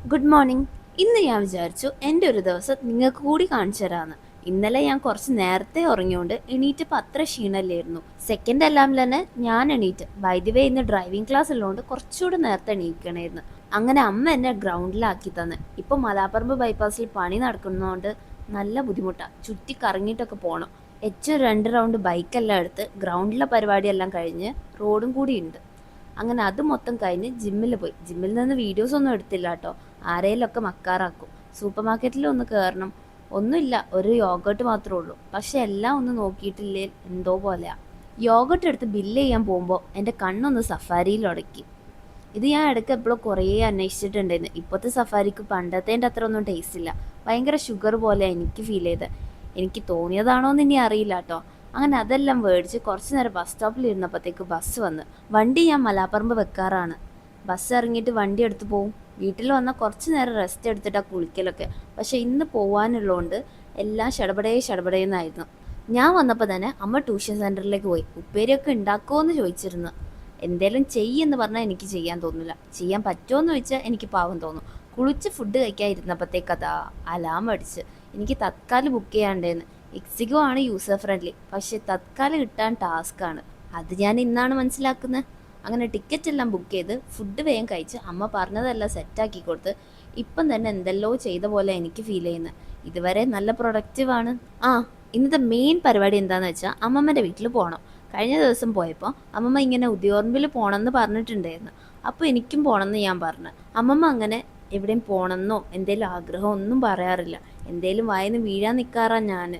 Good morning. ഇന്ന് ഞാൻ വിചാരിച്ചു എൻ്റെ ഒരു ദിവസം നിങ്ങൾക്ക് കൂടി കാണിച്ചു തരാമെന്ന്. ഇന്നലെ ഞാൻ കുറച്ച് നേരത്തെ ഉറങ്ങിയോണ്ട് എണീറ്റപ്പോൾ അത്ര ക്ഷീണമല്ലായിരുന്നു. സെക്കൻഡ് അലാം തന്നെ ഞാൻ എണീറ്റ്. ബൈ ദി വേ ഇന്ന് ഡ്രൈവിംഗ് ക്ലാസ് ഉള്ളതുകൊണ്ട് കുറച്ചുകൂടി നേരത്തെ എണീക്കണമായിരുന്നു. അങ്ങനെ അമ്മ എന്നെ ഗ്രൗണ്ടിലാക്കി തന്ന്. ഇപ്പം മലാപ്പറമ്പ് ബൈപ്പാസിൽ പണി നടക്കുന്നതുകൊണ്ട് നല്ല ബുദ്ധിമുട്ടാണ്. ചുറ്റി കറങ്ങിയിട്ടൊക്കെ പോകണം. ഏറ്റവും 2 റൗണ്ട് ബൈക്കെല്ലാം എടുത്ത് ഗ്രൗണ്ടിലെ പരിപാടിയെല്ലാം കഴിഞ്ഞ് റോഡും കൂടി ഉണ്ട്. അങ്ങനെ അത് മൊത്തം കഴിഞ്ഞ് ജിമ്മിൽ പോയി. ജിമ്മിൽ നിന്ന് വീഡിയോസ് ഒന്നും എടുത്തില്ല കേട്ടോ. ആരെയിലൊക്കെ മക്കാറാക്കും. സൂപ്പർ മാർക്കറ്റിൽ ഒന്ന് കയറണം. ഒന്നുമില്ല, ഒരു യോഗട്ട് മാത്രമേ ഉള്ളൂ. പക്ഷെ എല്ലാം ഒന്ന് നോക്കിയിട്ടില്ലേ എന്തോ പോലെയാ. യോഗട്ട് എടുത്ത് ബില്ല് ചെയ്യാൻ പോകുമ്പോൾ എൻ്റെ കണ്ണൊന്ന് സഫാരിയിൽ ഉടക്കി. ഇത് ഞാൻ ഇടയ്ക്ക് എപ്പോഴും കുറേ അന്വേഷിച്ചിട്ടുണ്ടായിരുന്നു. ഇപ്പോഴത്തെ സഫാരിക്ക് പണ്ടത്തേൻ്റെ അത്ര ഒന്നും ടേസ്റ്റ് ഇല്ല. ഭയങ്കര ഷുഗർ പോലെ എനിക്ക് ഫീൽ ചെയ്ത്. എനിക്ക് തോന്നിയതാണോ എന്ന് ഇനി അറിയില്ല കേട്ടോ. അങ്ങനെ അതെല്ലാം മേടിച്ച് കുറച്ച് നേരം ബസ് സ്റ്റോപ്പിൽ ഇരുന്നപ്പോഴത്തേക്ക് ബസ് വന്ന്. വണ്ടി ഞാൻ മലാപ്പറമ്പ് വെക്കാറാണ്. ബസ് ഇറങ്ങിയിട്ട് വണ്ടി എടുത്ത് പോവും. വീട്ടിൽ വന്നാൽ കുറച്ച് നേരം റെസ്റ്റ് എടുത്തിട്ടാണ് കുളിക്കലൊക്കെ. പക്ഷെ ഇന്ന് പോവാനുള്ളതുകൊണ്ട് എല്ലാം ഷടപടയെന്നായിരുന്നു. ഞാൻ വന്നപ്പോൾ തന്നെ അമ്മ ട്യൂഷൻ സെൻറ്ററിലേക്ക് പോയി. ഉപ്പേരിയൊക്കെ ഉണ്ടാക്കുമോ എന്ന് ചോദിച്ചിരുന്നു. എന്തേലും ചെയ്യെന്ന് പറഞ്ഞാൽ എനിക്ക് ചെയ്യാൻ തോന്നില്ല. ചെയ്യാൻ പറ്റുമോ എന്ന് ചോദിച്ചാൽ എനിക്ക് പാവം തോന്നും. കുളിച്ച് ഫുഡ് കഴിക്കാൻ ഇരുന്നപ്പോഴത്തേക്ക് അതാ അലാം അടിച്ച്. എനിക്ക് തത്കാലം ബുക്ക് ചെയ്യാണ്ടേന്ന്. എക്സിഗോ ആണ് യൂസർ ഫ്രണ്ട്ലി, പക്ഷെ തത്കാലം കിട്ടാൻ ടാസ്ക്കാണ്. അത് ഞാൻ ഇന്നാണ് മനസ്സിലാക്കുന്നത്. അങ്ങനെ ടിക്കറ്റ് എല്ലാം ബുക്ക് ചെയ്ത് ഫുഡ് വേഗം കഴിച്ച് അമ്മ പറഞ്ഞതെല്ലാം സെറ്റാക്കി കൊടുത്ത് ഇപ്പം തന്നെ എന്തെല്ലോ ചെയ്ത പോലെ എനിക്ക് ഫീൽ ചെയ്യുന്നത്. ഇതുവരെ നല്ല പ്രൊഡക്റ്റീവാണ്. ഇന്നത്തെ മെയിൻ പരിപാടി എന്താണെന്ന് വെച്ചാൽ അമ്മമ്മൻ്റെ വീട്ടിൽ പോകണം. കഴിഞ്ഞ ദിവസം പോയപ്പോൾ അമ്മമ്മ ഇങ്ങനെ ഉദ്യോർമ്പിൽ പോകണമെന്ന് പറഞ്ഞിട്ടുണ്ടായിരുന്നു. അപ്പോൾ എനിക്കും പോകണമെന്ന് ഞാൻ പറഞ്ഞു. അമ്മമ്മ അങ്ങനെ എവിടെയും പോകണമെന്നോ എന്തേലും ആഗ്രഹം ഒന്നും പറയാറില്ല. എന്തേലും വായന്ന് വീഴാൻ നിൽക്കാറാ ഞാൻ.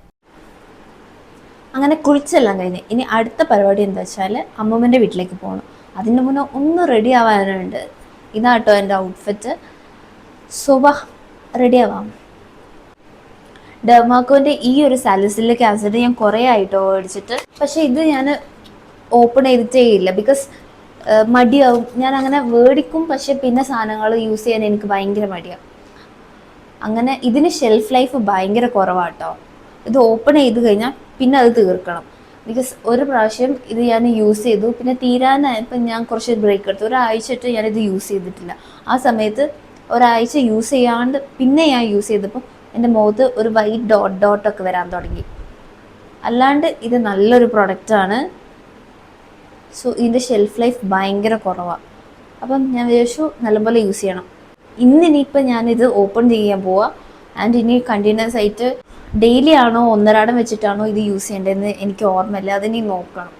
അങ്ങനെ കുളിച്ചെല്ലാം കഴിഞ്ഞ് ഇനി അടുത്ത പരിപാടി എന്താ വെച്ചാൽ അമ്മമ്മൻ്റെ വീട്ടിലേക്ക് പോകണം. അതിന് മുന്നേ ഒന്ന് റെഡി ആവാനുണ്ട്. ഇതാട്ടോ എൻ്റെ ഔട്ട്ഫിറ്റ്. സുബ റെഡി ആവാം. ഡെർമാക്കോൻ്റെ ഈ ഒരു സാലിസിലിക് ആസിഡ് ഞാൻ കുറേ ആയിട്ടോ മേടിച്ചിട്ട്. പക്ഷേ ഇത് ഞാൻ ഓപ്പൺ ചെയ്തിട്ടേ ഇല്ല. ബിക്കോസ് മടിയാവും. ഞാൻ അങ്ങനെ മേടിക്കും, പക്ഷെ പിന്നെ സാധനങ്ങൾ യൂസ് ചെയ്യാൻ എനിക്ക് ഭയങ്കര മടിയാണ്. അങ്ങനെ ഇതിന് ഷെൽഫ് ലൈഫ് ഭയങ്കര കുറവാട്ടോ. ഇത് ഓപ്പൺ ചെയ്ത് കഴിഞ്ഞാൽ പിന്നെ അത് തീർക്കണം. ബിക്കോസ് ഒരു പ്രാവശ്യം ഇത് ഞാൻ യൂസ് ചെയ്തു, പിന്നെ തീരാനായപ്പോൾ ഞാൻ കുറച്ച് ബ്രേക്ക് എടുത്തു. ഒരാഴ്ചയായിട്ട് ഞാനിത് യൂസ് ചെയ്തിട്ടില്ല. ആ സമയത്ത് ഒരാഴ്ച യൂസ് ചെയ്യാണ്ട് പിന്നെ ഞാൻ യൂസ് ചെയ്തപ്പോൾ എൻ്റെ മുഖത്ത് ഒരു വൈറ്റ് ഡോട്ടൊക്കെ വരാൻ തുടങ്ങി. അല്ലാണ്ട് ഇത് നല്ലൊരു പ്രൊഡക്റ്റാണ്. സോ ഇതിൻ്റെ ഷെൽഫ് ലൈഫ് ഭയങ്കര കുറവാണ്. അപ്പം ഞാൻ വിചാരിച്ചു നല്ലപോലെ യൂസ് ചെയ്യണം. ഇന്നിനിയിപ്പോൾ ഞാനിത് ഓപ്പൺ ചെയ്യാൻ പോവാം. ആൻഡ് ഇനി കണ്ടിന്യൂസ് ആയിട്ട് ഡെയിലി ആണോ ഒന്നരാടം വെച്ചിട്ടാണോ ഇത് യൂസ് ചെയ്യേണ്ടതെന്ന് എനിക്ക് ഓർമ്മയില്ല. അതിനി നോക്കണം.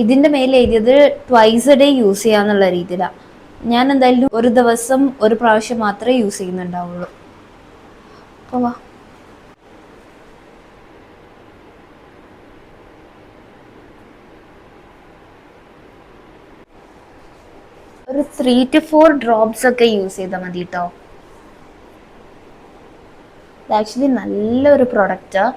ഇതിൻ്റെ മേലെ എഴുതിയത് ട്വൈസ് എ ഡേ യൂസ് ചെയ്യാന്നുള്ള രീതിയിലാണ്. ഞാൻ എന്തായാലും ഒരു ദിവസം ഒരു പ്രാവശ്യം മാത്രമേ യൂസ് ചെയ്യുന്നുണ്ടാവുള്ളൂ. അപ്പോൾ വാ. ഒരു 3 to 4 ഡ്രോപ്സ് ഒക്കെ യൂസ് ചെയ്താൽ മതി കേട്ടോ. ഇത് ആക്ച്വലി നല്ലൊരു പ്രൊഡക്റ്റാണ്.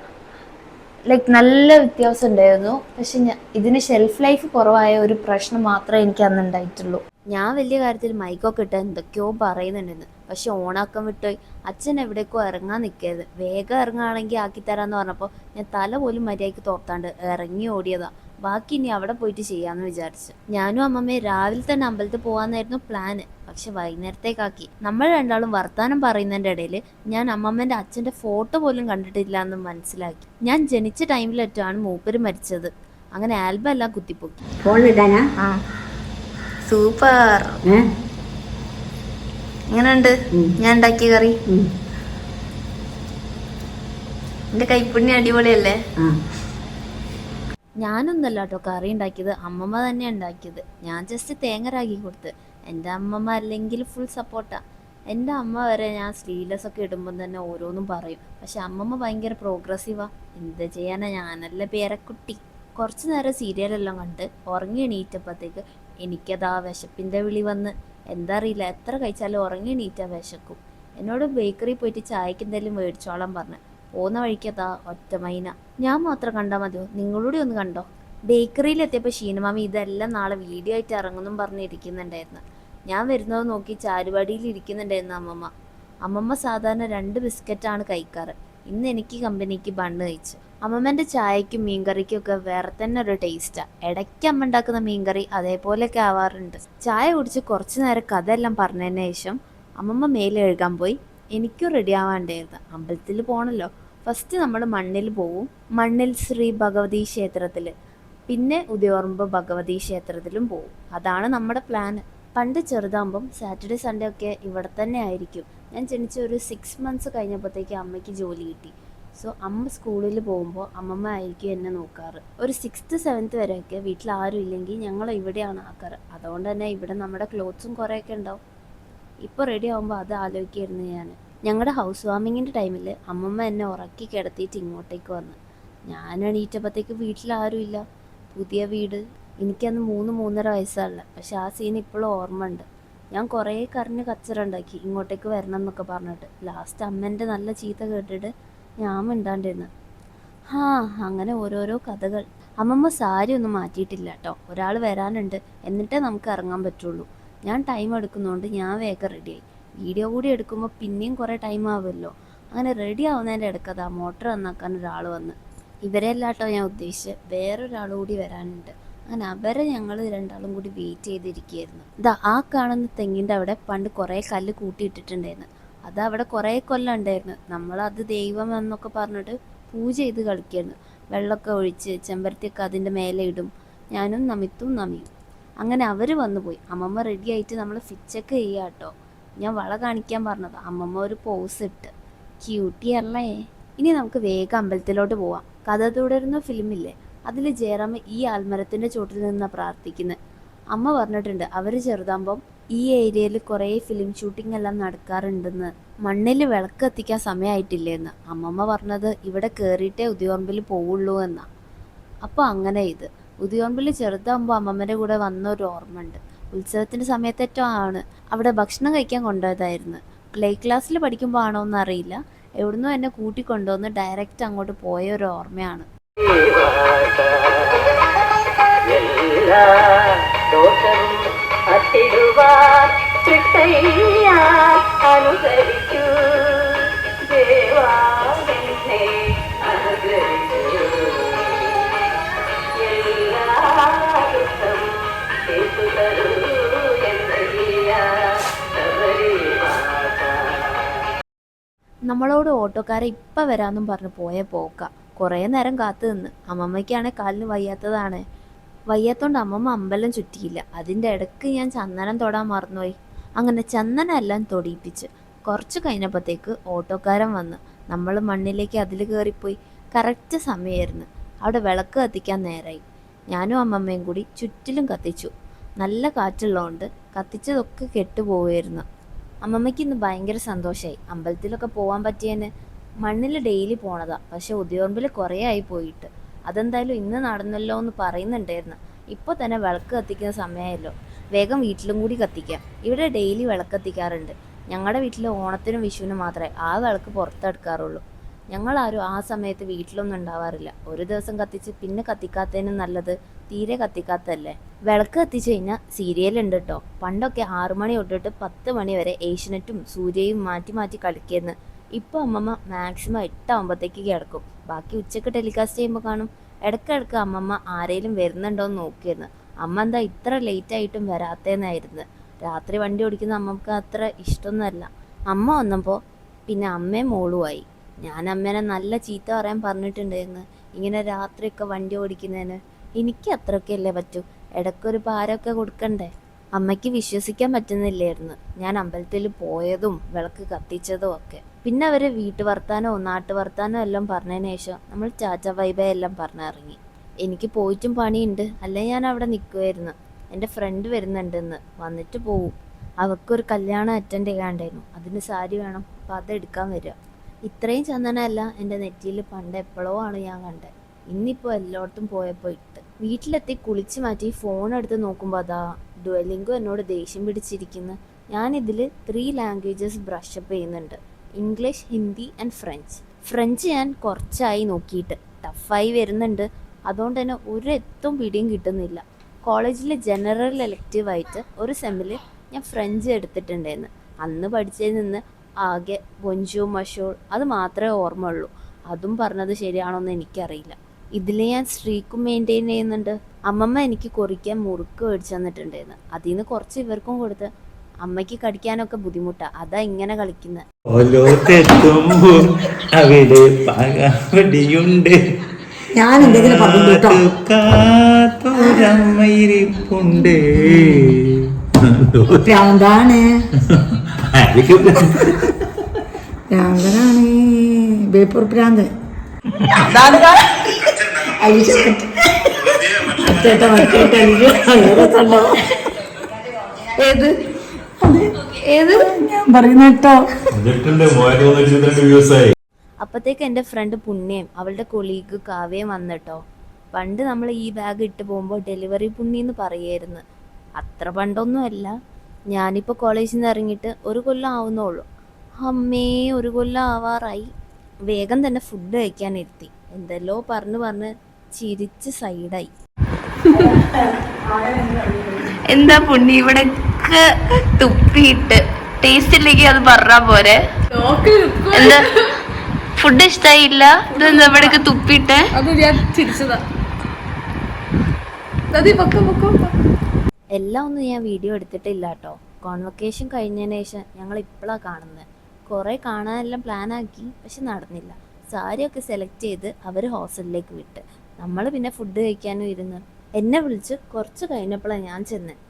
ലൈക്ക് നല്ല വ്യത്യാസം ഉണ്ടായിരുന്നു. പക്ഷെ ഇതിന് ഷെൽഫ് ലൈഫ് കുറവായ ഒരു പ്രശ്നം മാത്രമേ എനിക്ക് അന്ന് ഉണ്ടായിട്ടുള്ളൂ. ഞാൻ വലിയ കാര്യത്തിൽ മൈക്കൊക്കെ ഇട്ട് എന്തൊക്കെയോ പറയുന്നുണ്ടെന്ന്, പക്ഷെ ഓണാക്കാൻ വിട്ടുപോയി. അച്ഛൻ എവിടേക്കോ ഇറങ്ങാൻ നിൽക്കരുത്, വേഗം ഇറങ്ങുകയാണെങ്കിൽ ആക്കിത്തരാമെന്ന് പറഞ്ഞപ്പോൾ ഞാൻ തല പോലും മര്യാദയ്ക്ക് തോർത്താണ്ട് ഇറങ്ങി ഓടിയതാ. ബാക്കി ഇനി അവിടെ പോയിട്ട് ചെയ്യാമെന്ന് വിചാരിച്ചു. ഞാനും അമ്മമ്മയും രാവിലെ തന്നെ അമ്പലത്തിൽ പോകാമെന്നായിരുന്നു പ്ലാന്. പക്ഷെ വൈകുന്നേരത്തേക്കാക്കി. നമ്മൾ രണ്ടാളും വർത്താനം പറയുന്നതിൻ്റെ ഇടയിൽ ഞാൻ അമ്മമ്മൻ്റെ അച്ഛൻ്റെ ഫോട്ടോ പോലും കണ്ടിട്ടില്ല എന്ന് മനസ്സിലാക്കി. ഞാൻ ജനിച്ച ടൈമിലേറ്റാണ് മൂപ്പര് മരിച്ചത്. അങ്ങനെ ആൽബം എല്ലാം കുത്തിപ്പോക്കി. സൂപ്പർ. എങ്ങനെയുണ്ട് ഞാൻ ഉണ്ടാക്കിയ കറി? എൻ്റെ കൈപ്പുണ്യം അടിപൊളിയല്ലേ? ഞാനൊന്നല്ല കേട്ടോ കറി ഉണ്ടാക്കിയത്, അമ്മമ്മ തന്നെ ഉണ്ടാക്കിയത്. ഞാൻ ജസ്റ്റ് തേങ്ങ രാഗി കൊടുത്ത്. എൻ്റെ അമ്മമ്മ അല്ലെങ്കിൽ ഫുൾ സപ്പോർട്ടാണ്. എൻ്റെ അമ്മ വരെ ഞാൻ സ്ലീവ്ലെസ് ഒക്കെ ഇടുമ്പം തന്നെ ഓരോന്നും പറയും. പക്ഷെ അമ്മമ്മ ഭയങ്കര പ്രോഗ്രസീവാണ്. എന്ത് ചെയ്യാനാ, ഞാനല്ല പേരക്കുട്ടി. കുറച്ച് നേരം സീരിയലെല്ലാം കണ്ട് ഉറങ്ങി എണീറ്റപ്പോഴത്തേക്ക് എനിക്കതാ വിശപ്പിൻ്റെ വിളി വന്ന്. എന്താ അറിയില്ല, എത്ര കഴിച്ചാലും ഉറങ്ങി എണീറ്റാ വിശക്കും. എന്നോട് ബേക്കറി പോയിട്ട് ചായക്ക് എന്തെങ്കിലും മേടിച്ചോളാൻ പറഞ്ഞു. പോകുന്ന വഴിക്കതാ ഒറ്റ മൈന. ഞാൻ മാത്രം കണ്ടാൽ മതിയോ? നിങ്ങളൂടെ ഒന്ന് കണ്ടോ? ബേക്കറിയിലെത്തിയപ്പോൾ ഷീനമാമി ഇതെല്ലാം നാളെ വീഡിയോ ആയിട്ട് ഇറങ്ങുമെന്നും പറഞ്ഞിരിക്കുന്നുണ്ടായിരുന്നു. ഞാൻ വരുന്നത് നോക്കി ചാരുവാടിയിൽ ഇരിക്കുന്നുണ്ടായിരുന്നു അമ്മമ്മ. അമ്മമ്മ സാധാരണ 2 ബിസ്ക്കറ്റാണ് കഴിക്കാറ്. ഇന്ന് എനിക്ക് കമ്പനിക്ക് ബണ്ണ് കഴിച്ചു. അമ്മമ്മൻ്റെ ചായക്കും മീൻകറിക്കും ഒക്കെ വേറെ തന്നെ ഒരു ടേസ്റ്റാണ്. ഇടയ്ക്ക് അമ്മ ഉണ്ടാക്കുന്ന മീൻകറി അതേപോലെയൊക്കെ ആവാറുണ്ട്. ചായ കുടിച്ച് കുറച്ച് നേരം കഥയെല്ലാം പറഞ്ഞതിന് ശേഷം അമ്മമ്മ മേലെ കഴുകാൻ പോയി. എനിക്കും റെഡി ആവാണ്ടായിരുന്നു. അമ്പലത്തിൽ പോകണല്ലോ. ഫസ്റ്റ് നമ്മൾ മണ്ണിൽ പോവും. മണ്ണിൽ ശ്രീ ഭഗവതി ക്ഷേത്രത്തിൽ, പിന്നെ ഉദയോർമ്പ് ഭഗവതി ക്ഷേത്രത്തിലും പോവും. അതാണ് നമ്മുടെ പ്ലാൻ. പണ്ട് ചെറുതാകുമ്പം സാറ്റർഡേ സൺഡേ ഒക്കെ ഇവിടെ തന്നെ ആയിരിക്കും. ഞാൻ ജനിച്ച ഒരു 6 മന്ത്സ് കഴിഞ്ഞപ്പോഴത്തേക്ക് അമ്മയ്ക്ക് ജോലി കിട്ടി. സോ അമ്മ സ്കൂളിൽ പോകുമ്പോൾ അമ്മമ്മ ആയിരിക്കും എന്നെ നോക്കാറ്. ഒരു 6th 7th വരെയൊക്കെ വീട്ടിൽ ആരും ഇല്ലെങ്കിൽ ഞങ്ങൾ ഇവിടെയാണ് ആക്കാറ്. അതുകൊണ്ട് തന്നെ ഇവിടെ നമ്മുടെ ക്ലോത്ത്സും കുറേയൊക്കെ ഉണ്ടാവും. ഇപ്പോൾ റെഡി ആകുമ്പോൾ അത് ആലോചിക്കായിരുന്നു ഞാൻ. ഞങ്ങളുടെ ഹൗസ് വാമിങ്ങിൻ്റെ ടൈമിൽ അമ്മമ്മ എന്നെ ഉറക്കി കിടത്തിയിട്ട് ഇങ്ങോട്ടേക്ക് വന്ന്. ഞാൻ എണീറ്റപ്പോഴത്തേക്ക് വീട്ടിലാരുമില്ല. പുതിയ വീട്. എനിക്കന്ന് 3-3.5 വയസ്സാണുള്ളത്. പക്ഷെ ആ സീൻ ഇപ്പോഴും ഓർമ്മ ഉണ്ട്. ഞാൻ കുറേ കരഞ്ഞ് കച്ചറ ഉണ്ടാക്കി ഇങ്ങോട്ടേക്ക് വരണം എന്നൊക്കെ പറഞ്ഞിട്ട്. ലാസ്റ്റ് അമ്മേൻ്റെ നല്ല ചീത്ത കേട്ടിട്ട് ഞാൻ മിണ്ടാണ്ടിരുന്നു. അങ്ങനെ ഓരോരോ കഥകൾ. അമ്മമ്മ സാരി ഒന്നും മാറ്റിയിട്ടില്ല കേട്ടോ. ഒരാൾ വരാനുണ്ട്, എന്നിട്ടേ നമുക്ക് ഇറങ്ങാൻ പറ്റുള്ളൂ. ഞാൻ ടൈം എടുക്കുന്നതുകൊണ്ട് ഞാൻ വേഗം റെഡിയായി. വീഡിയോ കൂടി എടുക്കുമ്പോൾ പിന്നെയും കുറേ ടൈം ആവുമല്ലോ. അങ്ങനെ റെഡി ആവുന്നതിൻ്റെ ഇടയ്ക്കതാ മോട്ടർ നന്നാക്കാൻ ഒരാൾ വന്ന്. ഇവരെയല്ല കേട്ടോ ഞാൻ ഉദ്ദേശിച്ച്, വേറൊരാൾ കൂടി വരാനുണ്ട്. അങ്ങനെ അവരെ ഞങ്ങൾ രണ്ടാളും കൂടി വെയിറ്റ് ചെയ്തിരിക്കുകയായിരുന്നു. ആ കാണുന്ന തെങ്ങിൻ്റെ അവിടെ പണ്ട് കുറേ കല്ല് കൂട്ടിയിട്ടിട്ടുണ്ടായിരുന്നു. അതവിടെ കുറേ കൊല്ലം ഉണ്ടായിരുന്നു. നമ്മളത് ദൈവം എന്നൊക്കെ പറഞ്ഞിട്ട് പൂജ ചെയ്ത് കളിക്കായിരുന്നു. വെള്ളമൊക്കെ ഒഴിച്ച് ചെമ്പരത്തിയൊക്കെ അതിൻ്റെ മേലെ ഇടും. ഞാനും നമിത്തും നമിയും. അങ്ങനെ അവർ വന്നു പോയി. അമ്മമ്മ റെഡി ആയിട്ട് നമ്മൾ ഫിച്ചൊക്കെ ചെയ്യുക കേട്ടോ. ഞാൻ വള കാണിക്കാൻ പറഞ്ഞത്. അമ്മമ്മ ഒരു പോസ് ഇട്ട്. ക്യൂട്ടിയല്ലേ. ഇനി നമുക്ക് വേഗം അമ്പലത്തിലോട്ട് പോവാം. കഥ തുടരുന്ന ഫിലിമില്ലേ, അതിൽ ജയറാം ഈ ആൽമരത്തിൻ്റെ ചോട്ടിൽ നിന്നാണ് പ്രാർത്ഥിക്കുന്നത്. അമ്മ പറഞ്ഞിട്ടുണ്ട് അവർ ചെറുതാകുമ്പം ഈ ഏരിയയിൽ കുറേ ഫിലിം ഷൂട്ടിംഗ് എല്ലാം നടക്കാറുണ്ടെന്ന്. മണ്ണിൽ വിളക്ക് കത്തിക്കാൻ സമയമായിട്ടില്ലേന്ന്. അമ്മമ്മ പറഞ്ഞത് ഇവിടെ കയറിയിട്ടേ ഉദയോർമ്പിൽ പോവുള്ളൂ എന്നാ. അപ്പോൾ അങ്ങനെ ഇത് ഉദയോർമ്പിൽ ചെറുതാകുമ്പോൾ അമ്മമ്മൻ്റെ കൂടെ വന്ന ഒരു ഓർമ്മ ഉണ്ട്. ഉത്സവത്തിൻ്റെ സമയത്തേറ്റോ ആണ് അവിടെ ഭക്ഷണം കഴിക്കാൻ കൊണ്ടുപോയതായിരുന്നു. പ്ലേ ക്ലാസ്സിൽ പഠിക്കുമ്പോൾ ആണോ എന്നറിയില്ല. എവിടുന്നോ എന്നെ കൂട്ടിക്കൊണ്ടുവന്ന് ഡയറക്റ്റ് അങ്ങോട്ട് പോയ ഒരു ഓർമ്മയാണ്. നമ്മളോട് ഓട്ടോക്കാരെ ഇപ്പം വരാമെന്നും പറഞ്ഞ് പോയ പോക്ക. കുറേ നേരം കാത്തു നിന്ന്. അമ്മമ്മയ്ക്കാണെങ്കിൽ കാലിന് വയ്യാത്തതാണ്. വയ്യാത്തോണ്ട് അമ്മമ്മ അമ്പലം ചുറ്റിയില്ല. അതിൻ്റെ ഇടയ്ക്ക് ഞാൻ ചന്ദനം തൊടാൻ മറന്നുപോയി. അങ്ങനെ ചന്ദനം എല്ലാം തൊടിയിപ്പിച്ച് കുറച്ച് കഴിഞ്ഞപ്പോഴത്തേക്ക് ഓട്ടോക്കാരൻ വന്ന്. നമ്മൾ മണ്ണിലേക്ക് അതിൽ കയറിപ്പോയി. കറക്റ്റ് സമയമായിരുന്നു. അവിടെ വിളക്ക് കത്തിക്കാൻ നേരായി. ഞാനും അമ്മമ്മയും കൂടി ചുറ്റിലും കത്തിച്ചു. നല്ല കാറ്റുള്ളതുകൊണ്ട് കത്തിച്ചതൊക്കെ കെട്ടുപോവുമായിരുന്നു. അമ്മമ്മയ്ക്ക് ഇന്ന് ഭയങ്കര സന്തോഷമായി. അമ്പലത്തിലൊക്കെ പോകാൻ പറ്റിയതിന്. മണ്ണിൽ ഡെയിലി പോണതാ, പക്ഷെ ഉദയോർമ്പിൽ കുറേ ആയി പോയിട്ട്. അതെന്തായാലും ഇന്ന് നടന്നല്ലോ എന്ന് പറയുന്നുണ്ടായിരുന്നു. ഇപ്പോൾ തന്നെ വിളക്ക് കത്തിക്കുന്ന സമയമായല്ലോ, വേഗം വീട്ടിലും കൂടി കത്തിക്കാം. ഇവിടെ ഡെയിലി വിളക്ക് കത്തിക്കാറുണ്ട്. ഞങ്ങളുടെ വീട്ടിൽ ഓണത്തിനും വിഷുവിനും മാത്രമേ ആ വിളക്ക് പുറത്തെടുക്കാറുള്ളൂ. ഞങ്ങളാരും ആ സമയത്ത് വീട്ടിലൊന്നും ഉണ്ടാവാറില്ല. ഒരു ദിവസം കത്തിച്ച് പിന്നെ കത്തിക്കാത്തതിനും നല്ലത് തീരെ കത്തിക്കാത്തതല്ലേ. വിളക്ക് കത്തിച്ചു കഴിഞ്ഞാൽ സീരിയലുണ്ട് കേട്ടോ. പണ്ടൊക്കെ 6 മണി തൊട്ടിട്ട് 10 മണി വരെ ഏഷ്യനെറ്റും സൂര്യയും മാറ്റി മാറ്റി കളിക്കുന്നു. ഇപ്പോൾ അമ്മമ്മ മാക്സിമം 8 ആകുമ്പോഴത്തേക്ക് കിടക്കും. ബാക്കി ഉച്ചക്ക് ടെലികാസ്റ്റ് ചെയ്യുമ്പോൾ കാണും. ഇടയ്ക്കിടയ്ക്ക് അമ്മമ്മ ആരെങ്കിലും വരുന്നുണ്ടോയെന്ന് നോക്കിയിരുന്നു. അമ്മ എന്താ ഇത്ര ലേറ്റ് ആയിട്ടും വരാത്തേന്നായിരുന്നു. രാത്രി വണ്ടി ഓടിക്കുന്ന അമ്മക്ക് അത്ര ഇഷ്ടമൊന്നുമല്ല. അമ്മ വന്നപ്പോൾ പിന്നെ അമ്മയും മോളുമായി. ഞാൻ അമ്മേനെ നല്ല ചീത്ത പറയാൻ പറഞ്ഞിട്ടുണ്ടായിരുന്നു, ഇങ്ങനെ രാത്രിയൊക്കെ വണ്ടി ഓടിക്കുന്നതിന്. എനിക്ക് അത്രയൊക്കെയല്ലേ പറ്റൂ. ഇടയ്ക്കൊരു ഭാരമൊക്കെ കൊടുക്കണ്ടേ. അമ്മയ്ക്ക് വിശ്വസിക്കാൻ പറ്റുന്നില്ലായിരുന്നു ഞാൻ അമ്പലത്തിൽ പോയതും വിളക്ക് കത്തിച്ചതും ഒക്കെ. പിന്നെ അവർ വീട്ടു വർത്താനോ നാട്ടു വർത്താനോ എല്ലാം പറഞ്ഞതിന് ശേഷം നമ്മൾ ചാച്ച വൈബേ എല്ലാം പറഞ്ഞിറങ്ങി. എനിക്ക് പോയിട്ടും പണിയുണ്ട്, അല്ലെ ഞാൻ അവിടെ നിൽക്കുമായിരുന്നു. എൻ്റെ ഫ്രണ്ട് വരുന്നുണ്ടെന്ന്, വന്നിട്ട് പോവും. അവൾക്കൊരു കല്യാണം അറ്റൻഡ് ചെയ്യാണ്ടായിരുന്നു. അതിന് സാരി വേണം, അപ്പോൾ അതെടുക്കാൻ വരിക. ഇത്രയും ചന്ദനമല്ല എൻ്റെ നെറ്റിയിൽ പണ്ട് എപ്പോഴോ ആണ് ഞാൻ കണ്ടത്. ഇന്നിപ്പോൾ എല്ലായിടത്തും പോയപ്പോൾ ഇട്ട്. വീട്ടിലെത്തി കുളിച്ച് മാറ്റി ഫോൺ എടുത്ത് നോക്കുമ്പോൾ അതാ ഡുവലിംഗോ എന്നോട് ദേഷ്യം പിടിച്ചിരിക്കുന്നു. ഞാനിതിൽ 3 ലാംഗ്വേജസ് ബ്രഷപ്പ് ചെയ്യുന്നുണ്ട്: English, Hindi and French. French ഞാൻ കുറച്ചായി നോക്കിയിട്ട്, ടഫായി വരുന്നുണ്ട്. അതുകൊണ്ട് തന്നെ ഒരു എത്തും പിടിയും കിട്ടുന്നില്ല. കോളേജിലെ ജനറൽ എലക്റ്റീവായിട്ട് ഒരു സെമ്മിൽ ഞാൻ ഫ്രഞ്ച് എടുത്തിട്ടുണ്ടായിരുന്നു. അന്ന് പഠിച്ചതിൽ നിന്ന് ആകെ ബൊഞ്ചു മഷൂർ അത് മാത്രമേ ഓർമ്മ ഉള്ളൂ. അതും പറഞ്ഞത് ശരിയാണോ എന്ന് എനിക്കറിയില്ല. ഇതിൽ ഞാൻ സ്ട്രീക്കും മെയിൻറ്റെയിൻ ചെയ്യുന്നുണ്ട്. അമ്മമ്മ എനിക്ക് കുറിക്കാൻ മുറുക്ക് മേടിച്ചു തന്നിട്ടുണ്ടായിരുന്നു. അതിൽ നിന്ന് കുറച്ച് ഇവർക്കും കൊടുത്ത് അമ്മയ്ക്ക് കടിക്കാനൊക്കെ ബുദ്ധിമുട്ടാ, അതാ ഇങ്ങനെ കളിക്കുന്നത്. ഓലോത്തെത്തുമ്പോൾ അവിടെ പകവടിയുണ്ട്, ഞാൻ എന്തെങ്കിലും പറഞ്ഞു കേട്ടോ. കാത്തോരമ്മയിരിപ്പുണ്ട്. ഭ്രാന്താണ്, ഭ്രാന്തനാണ്, ബേപ്പൂർ ഭ്രാന്ത്. ഏത് ഏത് ഞാൻ പറയുന്ന കേട്ടോ. അപ്പത്തേക്ക് എൻ്റെ ഫ്രണ്ട് പുണ്യം അവളുടെ കൊളീഗ് കാവ്യം വന്നിട്ടോ. പണ്ട് നമ്മൾ ഈ ബാഗ് ഇട്ട് പോകുമ്പോൾ ഡെലിവറി പുണ്ണി എന്ന് പറയായിരുന്നു. അത്ര പണ്ടൊന്നുമല്ല, ഞാനിപ്പോൾ കോളേജിൽ നിന്ന് ഇറങ്ങിയിട്ട് 1 കൊല്ലം ആവുന്നുള്ളൂ. അമ്മേ 1 കൊല്ലം ആവാറായി. വേഗം തന്നെ ഫുഡ് കഴിക്കാനിരുത്തി. എന്തെല്ലോ പറഞ്ഞ് ചിരിച്ച് സൈഡായി. എന്താ പുണ്ണി ഇവിടെ തുപ്പിയിട്ട് ടേസ്റ്റ് ഇല്ലെങ്കിൽ അത് പറഞ്ഞാ പോരെ? എന്താ ഫുഡ് ഇഷ്ടായില്ല? ഇതെന്താ ഇവിടേക്ക് തുപ്പിട്ടെ? എല്ലാം ഒന്നും ഞാൻ വീഡിയോ എടുത്തിട്ടില്ല കേട്ടോ. കോൺവൊക്കേഷൻ കഴിഞ്ഞതിന് ശേഷം ഞങ്ങൾ ഇപ്പോഴാണ് കാണുന്നത്. കുറേ കാണാനെല്ലാം പ്ലാനാക്കി, പക്ഷെ നടന്നില്ല. സാരിയൊക്കെ സെലക്ട് ചെയ്ത് അവർ ഹോസ്റ്റലിലേക്ക് വിട്ട്. നമ്മൾ പിന്നെ ഫുഡ് കഴിക്കാനും ഇരുന്ന്. എന്നെ വിളിച്ച് കുറച്ച് കഴിഞ്ഞപ്പോഴാണ് ഞാൻ ചെന്നത്.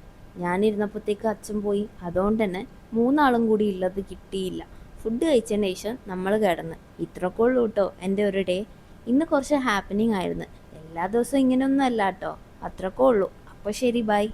ഞാനിരുന്നപ്പോഴത്തേക്ക് അച്ഛൻ പോയി. അതുകൊണ്ട് തന്നെ 3 ആളും കൂടി ഉള്ളത് കിട്ടിയില്ല. ഫുഡ് കഴിച്ചതിന് ശേഷം നമ്മൾ കിടന്ന്. ഇത്രയൊക്കെ ഉള്ളൂ കേട്ടോ എൻ്റെ ഒരു ഡേ. ഇന്ന് കുറച്ച് ഹാപ്പനിങ് ആയിരുന്നു. എല്ലാ ദിവസവും ഇങ്ങനെയൊന്നും അല്ല കേട്ടോ. അത്രയൊക്കെ ഉള്ളൂ. അപ്പോൾ ശരി, ബൈ.